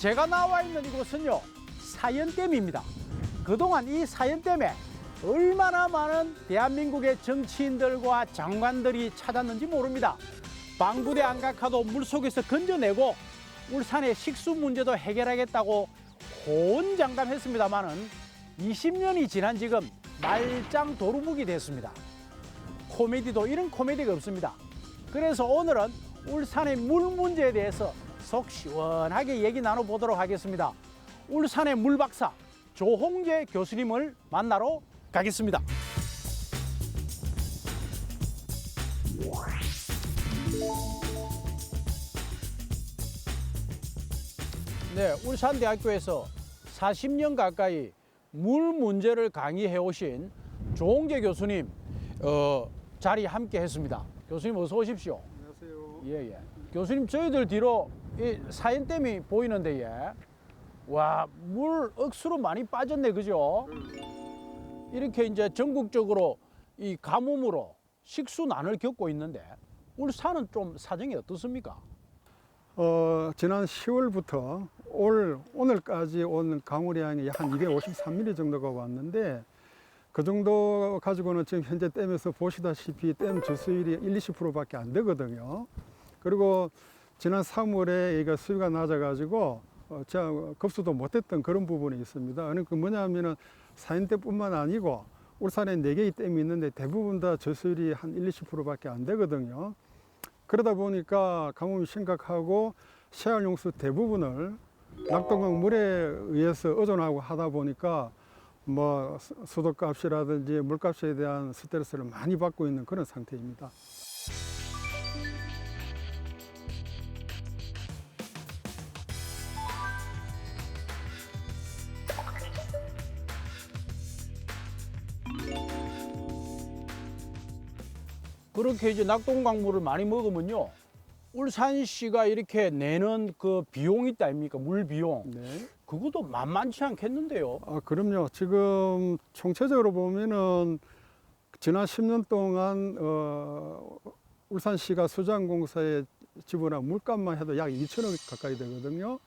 제가 나와 있는 이곳은요, 사연댐입니다. 그동안 이 사연댐에 얼마나 많은 대한민국의 정치인들과 장관들이 찾았는지 모릅니다. 방부대 안각화도 물속에서 건져내고 울산의 식수 문제도 해결하겠다고 호언장담했습니다마는 20년이 지난 지금 말짱 도루묵이 됐습니다. 코미디도 이런 코미디가 없습니다. 그래서 오늘은 울산의 물 문제에 대해서 속 시원하게 얘기 나눠보도록 하겠습니다. 울산의 물박사 조홍재 교수님을 만나러 가겠습니다. 네, 울산대학교에서 40년 가까이 물 문제를 강의해 오신 조홍재 교수님 자리 함께 했습니다. 교수님 어서 오십시오. 안녕하세요. 예. 교수님 저희들 뒤로 이 사연댐이 보이는데 와, 물 억수로 많이 빠졌네, 그죠? 이렇게 이제 전국적으로 이 가뭄으로 식수난을 겪고 있는데 울산은 좀 사정이 어떻습니까? 지난 10월부터 오늘까지 온 강우량이 한 253mm 정도가 왔는데 그 정도 가지고는 지금 현재 댐에서 보시다시피 댐 주수율이 1-20%밖에 안 되거든요. 그리고 지난 3월에 얘가 수위가 낮아가지고 제가 급수도 못했던 그런 부분이 있습니다. 그러니까 뭐냐면은 사연댐뿐만 아니고 울산에 4개의 댐이 있는데 대부분 다 저수율이 한 1-20%밖에 안 되거든요. 그러다 보니까 가뭄이 심각하고 생활용수 대부분을 낙동강 물에 의해서 의존하고 하다 보니까 뭐 수도값이라든지 물값에 대한 스트레스를 많이 받고 있는 그런 상태입니다. 그렇게 이제 낙동강물을 많이 먹으면요, 울산시가 이렇게 내는 그 비용이 있다 아닙니까? 물 비용. 네. 그것도 만만치 않겠는데요. 그럼요. 지금 총체적으로 보면은 지난 10년 동안 울산시가 수자원공사에 지불한 물값만 해도 약 2천억 가까이 되거든요.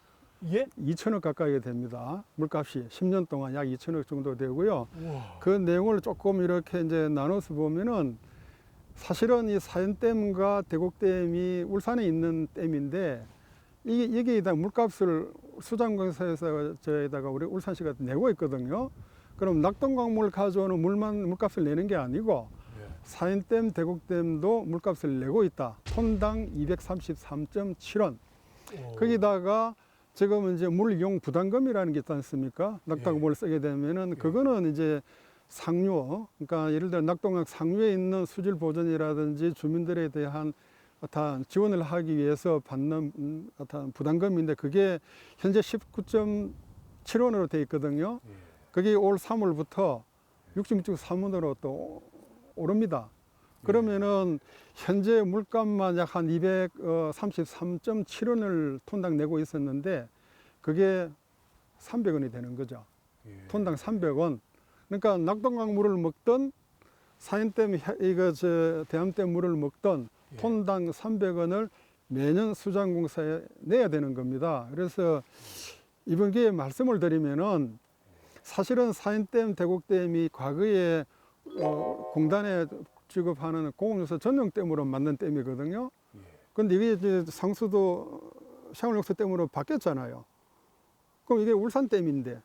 예? 2천억 가까이 됩니다. 물값이 10년 동안 약 2천억 정도 되고요. 우와. 그 내용을 조금 이렇게 이제 나눠서 보면은 사실은 이 사연댐과 대곡댐이 울산에 있는 댐인데 이게 다 물값을 수자원공사에서 저에다가 우리 울산시가 내고 있거든요. 그럼 낙동강물 가져오는 물값을 내는 게 아니고 사연댐, 대곡댐도 물값을 내고 있다. 톤당 233.7원. 거기다가 지금 이제 물 이용 부담금이라는 게 있지 않습니까? 낙동강물을 쓰게 되면은 그거는 이제 상류, 그러니까 예를 들어 낙동강 상류에 있는 수질 보전이라든지 주민들에 대한 어떤 지원을 하기 위해서 받는 어떤 부담금인데 그게 현재 19.7원으로 돼 있거든요. 그게 올 3월부터 66.3원으로 또 오릅니다. 그러면은 현재 물값만 약 한 233.7원을 톤당 내고 있었는데 그게 300원이 되는 거죠. 톤당 300원. 그러니까 낙동강 물을 먹던 사연댐 대암댐 물을 먹던 톤당 300원을 매년 수자원공사에 내야 되는 겁니다. 그래서 이번 기회에 말씀을 드리면은 사실은 사연댐, 대곡댐이 과거에 공단에 취급하는 공업용서 전용댐으로 만든 댐이거든요. 근데 이게 이제 상수도 생활용서 댐으로 바뀌었잖아요. 그럼 이게 울산댐인데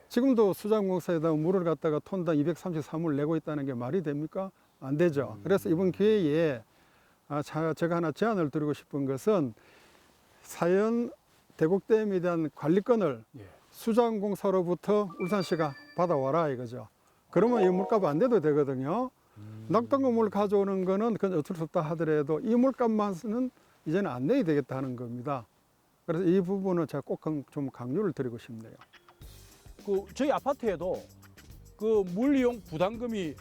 지금도 수자원공사에다 물을 갖다가 톤당 233을 내고 있다는 게 말이 됩니까? 안 되죠. 그래서 이번 기회에 제가 하나 제안을 드리고 싶은 것은 사연 대곡댐에 대한 관리권을 수자원공사로부터 울산시가 받아와라 이거죠. 그러면 이 물값 안 내도 되거든요. 낙동강 물 가져오는 거는 그건 어쩔 수 없다 하더라도 이 물값만은 이제는 안 내야 되겠다 하는 겁니다. 그래서 이 부분을 제가 꼭 좀 강조를 드리고 싶네요. 그 저희 아파트에도 그 물 이용 부담금이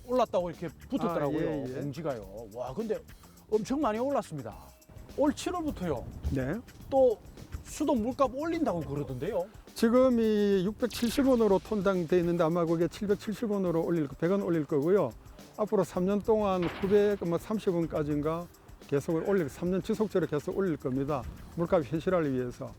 올랐다고 이렇게 붙었더라고요. 공지가요. 와, 근데 엄청 많이 올랐습니다. 올 7월부터요. 네. 또 수도 물값 올린다고 그러던데요. 지금 이 670원으로 톤당 돼 있는데 아마 그게 770원으로 100원 올릴 거고요. 앞으로 3년 동안 930원까지인가 계속 3년 지속적으로 계속 올릴 겁니다. 물값 현실화를 위해서.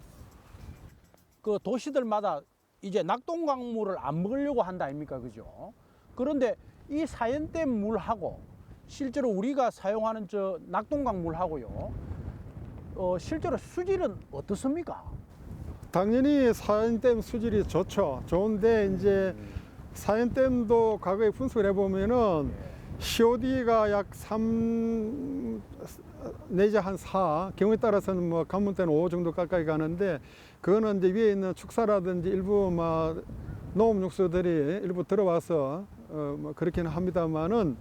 그 도시들마다 이제 낙동강물을 안 먹으려고 한다 아닙니까, 그죠? 그런데 이 사연댐 물하고 실제로 우리가 사용하는 저 낙동강 물하고요, 실제로 수질은 어떻습니까? 당연히 사연댐 수질이 좋죠. 좋은데 이제 사연댐도 과거에 분석을 해보면은 COD가 약 3 내지 한 4, 경우에 따라서는 뭐 관문 때는 5 정도 가까이 가는데, 그거는 이제 위에 있는 축사라든지 일부 막 농업 육소들이 일부 들어와서 뭐 그렇게는 합니다만은,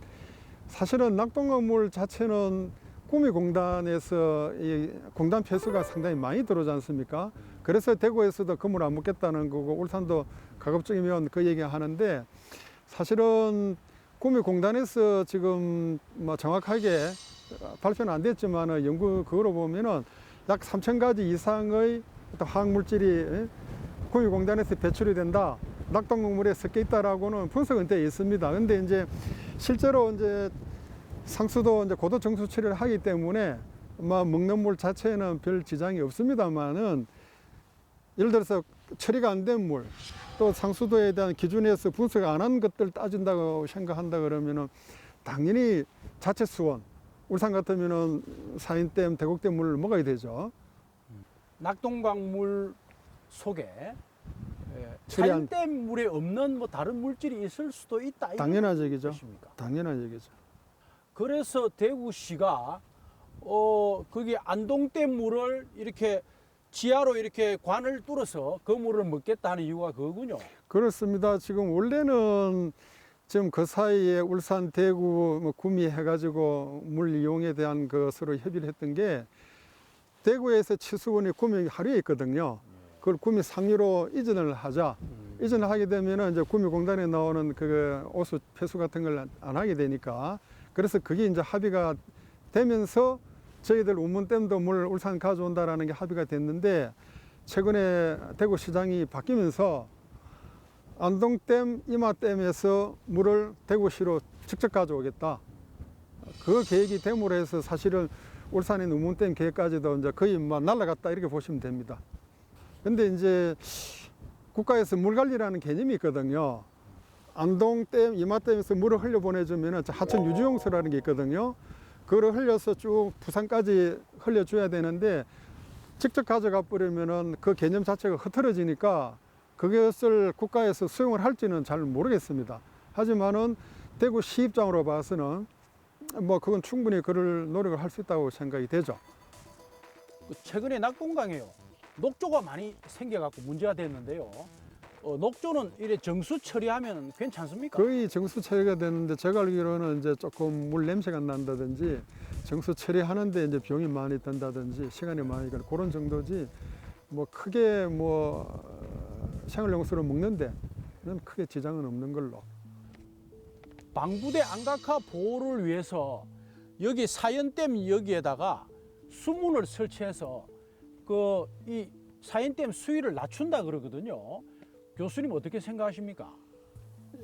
사실은 낙동강물 자체는 구미공단에서 이 공단 폐수가 상당히 많이 들어오지 않습니까? 그래서 대구에서도 그 물 안 먹겠다는 거고, 울산도 가급적이면 그 얘기 하는데, 사실은 구미공단에서 지금 뭐 정확하게 발표는 안 됐지만 연구 그거로 보면은 약 3,000가지 이상의 어떤 화학물질이 구미공단에서 배출이 된다, 낙동강물에 섞여 있다라고는 분석은 되어 있습니다. 근데 이제 실제로 이제 상수도 이제 고도 정수 처리를 하기 때문에 먹는 물 자체에는 별 지장이 없습니다만은, 예를 들어서 처리가 안 된 물, 또 상수도에 대한 기준에서 분석 안 한 것들 따진다고 생각한다 그러면은 당연히 자체 수원, 울산 같으면은 사인댐, 대곡댐 물을 먹어야 되죠. 낙동강물 속에 처리한- 사연댐 물에 없는 뭐 다른 물질이 있을 수도 있다. 이런 당연한 얘기죠. 것입니까? 당연한 얘기죠. 그래서 대구시가 거기 안동댐 물을 이렇게 지하로 이렇게 관을 뚫어서 그 물을 먹겠다 하는 이유가 그거군요. 그렇습니다. 지금 원래는 지금 그 사이에 울산, 대구, 뭐 구미 해가지고 물 이용에 대한 것으로 협의를 했던 게, 대구에서 치수원이 구미 하류에 있거든요. 그걸 구미 상류로 이전을 하자. 이전을 하게 되면은 이제 구미공단에 나오는 그 오수 폐수 같은 걸 안 하게 되니까, 그래서 그게 이제 합의가 되면서 저희들 우문댐도 물 울산 가져온다라는 게 합의가 됐는데, 최근에 대구시장이 바뀌면서 안동댐, 이마댐에서 물을 대구시로 직접 가져오겠다, 그 계획이 됨으로 해서 사실은 울산에 있는 우문댐 계획까지도 이제 거의 뭐 날아갔다 이렇게 보시면 됩니다. 근데 이제 국가에서 물 관리라는 개념이 있거든요. 안동댐, 이마댐에서 물을 흘려 보내주면 하천 유지용수라는 게 있거든요. 그걸 흘려서 쭉 부산까지 흘려줘야 되는데, 직접 가져가 버리면은 그 개념 자체가 흐트러지니까 그것을 국가에서 수용을 할지는 잘 모르겠습니다. 하지만은 대구시 입장으로 봐서는 뭐 그건 충분히 그럴 노력을 할 수 있다고 생각이 되죠. 최근에 낙동강에요, 녹조가 많이 생겨갖고 문제가 됐는데요. 녹조는 이래 정수 처리하면 괜찮습니까? 거의 정수 처리가 됐는데, 제가 알기로는 이제 조금 물 냄새가 난다든지 정수 처리하는데 이제 비용이 많이 든다든지 시간이 많이 가, 그런 정도지 뭐 크게 뭐 생활용수로 먹는데 는 크게 지장은 없는 걸로. 방부대 안각화 보호를 위해서 여기 사연댐 여기에다가 수문을 설치해서 그 이 사연댐 수위를 낮춘다 그러거든요. 교수님 어떻게 생각하십니까?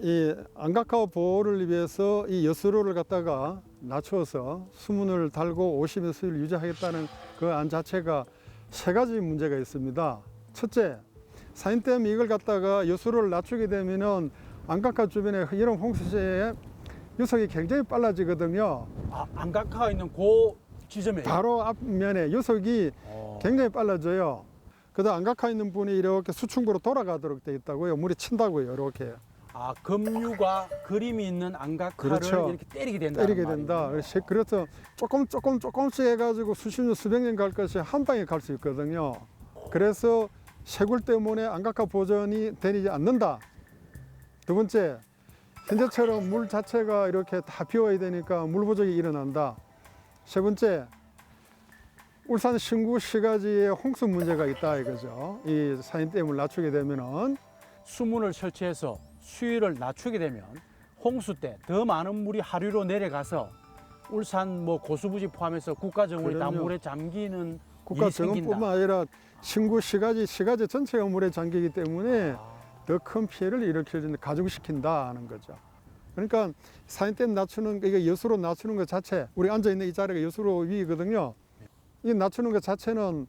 이 안각화 보호를 위해서 이 여수로를 갖다가 낮춰서 수문을 달고 50의 수위를 유지하겠다는 그 안 자체가 세 가지 문제가 있습니다. 첫째, 사인댐 이걸 갖다가 여수로를 낮추게 되면은 안각화 주변에 이런 홍수세의 유속이 굉장히 빨라지거든요. 아, 안각화가 있는 그 지점에 바로 앞면에 유속이 굉장히 빨라져요. 그다음 안각화 있는 분이 이렇게 수충구로 돌아가도록 돼 있다고요. 물이 친다고요. 이렇게 아, 급류가 그림이 있는 안각화를 그렇죠. 이렇게 때리게 된다. 때리게 된다. 그래서 조금씩 해가지고 수십 년, 수백 년 갈 것이 한 방에 갈 수 있거든요. 그래서 쇄골 때문에 안각화 보존이 되지 않는다. 두 번째, 현재처럼 물 자체가 이렇게 다 비워야 되니까 물 부족이 일어난다. 세 번째, 울산 신구 시가지에 홍수 문제가 있다 이거죠. 이 사인댐을 낮추게 되면은 수문을 설치해서 수위를 낮추게 되면 홍수 때 더 많은 물이 하류로 내려가서 울산 뭐 고수부지 포함해서 국가 정원이 다 그럼요. 물에 잠기는 국가 일이 생긴다. 정원뿐만 아니라 신구 시가지 전체가 물에 잠기기 때문에 더 큰 피해를 일으키는 가중시킨다 하는 거죠. 그러니까 사인댐 낮추는 이게 여수로 낮추는 것 자체, 우리 앉아 있는 이 자리가 여수로 위이거든요. 이 낮추는 것 자체는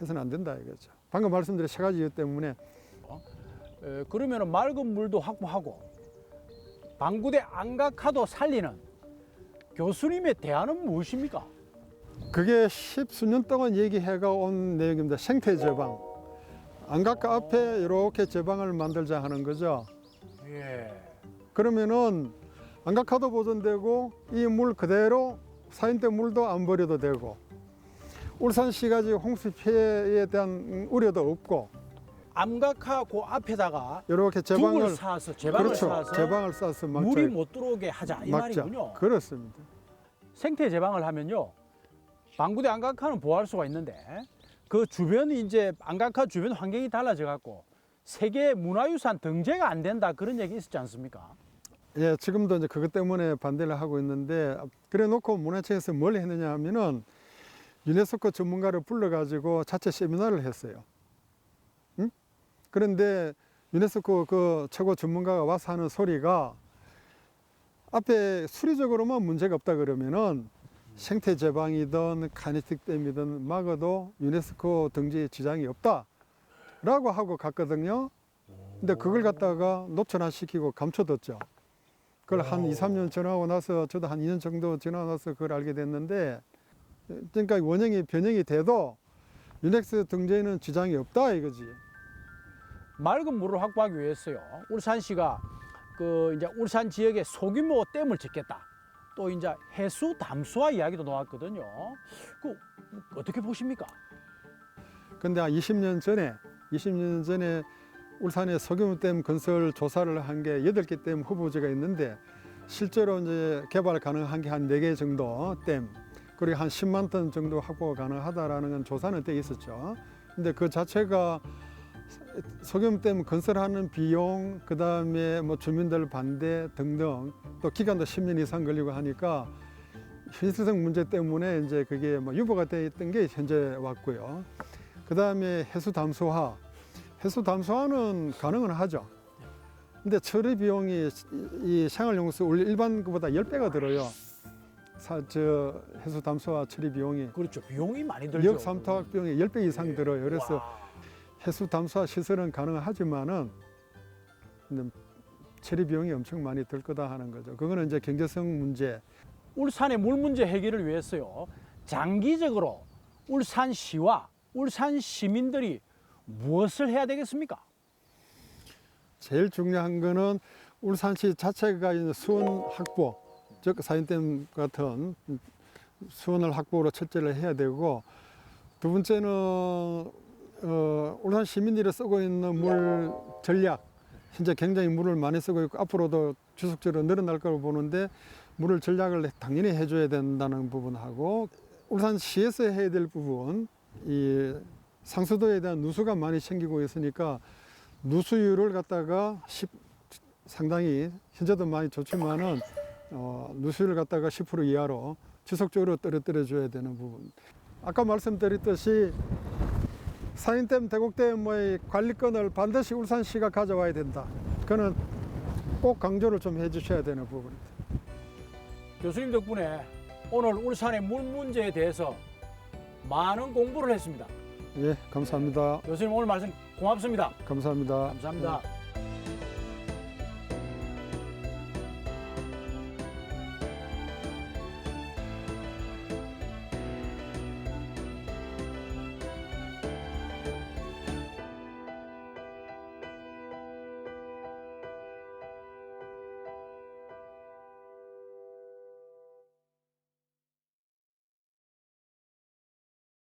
해서는 안 된다 이거죠. 방금 말씀드린 세 가지 이유 때문에 그러면 맑은 물도 확보하고 방구대 안각화도 살리는 교수님의 대안은 무엇입니까? 그게 십수년 동안 얘기해가 온 내용입니다. 생태 제방. 안각화 앞에 이렇게 제방을 만들자 하는 거죠. 예. 그러면은 안각화도 보존되고 이 물 그대로 사인대 물도 안 버려도 되고 울산시가 지금 홍수 피해에 대한 우려도 없고 암각화 그 앞에다가 이렇게 둑을 제방을 쌓아서 제방을 그렇죠. 쌓아서 제방을 쌓아서 물이 못 들어오게 하자 이 막자. 말이군요. 그렇습니다. 생태 제방을 하면요, 방구대 안각화는 보호할 수가 있는데 그 주변이 이제 안각화 주변 환경이 달라져 갖고 세계 문화유산 등재가 안 된다 그런 얘기 있었지 않습니까? 예, 지금도 이제 그것 때문에 반대를 하고 있는데 그래놓고 문화체에서 뭘 했느냐 하면은 유네스코 전문가를 불러가지고 자체 세미나를 했어요. 응? 그런데 유네스코 그 최고 전문가가 와서 하는 소리가 앞에 수리적으로만 문제가 없다 그러면은 생태 제방이든 카네틱 댐이든 막아도 유네스코 등재에 지장이 없다라고 하고 갔거든요. 근데 그걸 갖다가 노천화시키고 감춰뒀죠. 그걸 한 2, 3년 지나고 나서 저도 한 2년 정도 지나고 나서 그걸 알게 됐는데 그러니까 원형이 변형이 돼도 유네스코 등재에는 지장이 없다 이거지. 맑은 물을 확보하기 위해서요, 울산시가 그 이제 울산 지역에 소규모 댐을 짓겠다. 또 이제 해수 담수화 이야기도 나왔거든요. 그 어떻게 보십니까? 근데 한 20년 전에 울산에 소규모 댐 건설 조사를 한 게 8개 댐 후보지가 있는데 실제로 이제 개발 가능한 게 한 4개 정도 댐 그리고 한 10만 톤 정도 확보가 가능하다라는 건 조사는 돼 있었죠. 근데 그 자체가 소규모 댐 건설하는 비용, 그 다음에 뭐 주민들 반대 등등 또 기간도 10년 이상 걸리고 하니까 현실성 문제 때문에 이제 그게 뭐 유보가 돼 있던 게 현재 왔고요. 그 다음에 해수 담수화는 가능은 하죠. 근데 처리 비용이 이 생활용수 일반 것보다 10배가 들어요. 해수 담수화 처리 비용이. 그렇죠. 비용이 많이 들죠. 역 삼투압 비용이 10배 이상 들어요. 그래서 와. 해수 담수화 시설은 가능하지만은 근데 처리 비용이 엄청 많이 들 거다 하는 거죠. 그거는 이제 경제성 문제. 울산의 물 문제 해결을 위해서요, 장기적으로 울산시와 울산 시민들이 무엇을 해야 되겠습니까? 제일 중요한 거는 울산시 자체가 이제 수원 확보, 즉 사인댐 같은 수원을 확보로 첫째를 해야 되고 두 번째는 울산 시민들이 쓰고 있는 물 전략, 현재 굉장히 물을 많이 쓰고 있고 앞으로도 지속적으로 늘어날 거로 보는데 물을 전략을 당연히 해줘야 된다는 부분하고 울산시에서 해야 될 부분, 이 상수도에 대한 누수가 많이 생기고 있으니까 누수율을 갖다가 상당히 현재도 많이 좋지만은 누수율을 갖다가 10% 이하로 지속적으로 떨어뜨려 줘야 되는 부분. 아까 말씀드렸듯이 사인댐, 대곡댐의 관리권을 반드시 울산시가 가져와야 된다. 그거는 꼭 강조를 좀 해주셔야 되는 부분입니다. 교수님 덕분에 오늘 울산의 물 문제에 대해서 많은 공부를 했습니다. 예, 감사합니다. 교수님 오늘 말씀 고맙습니다. 감사합니다. 감사합니다.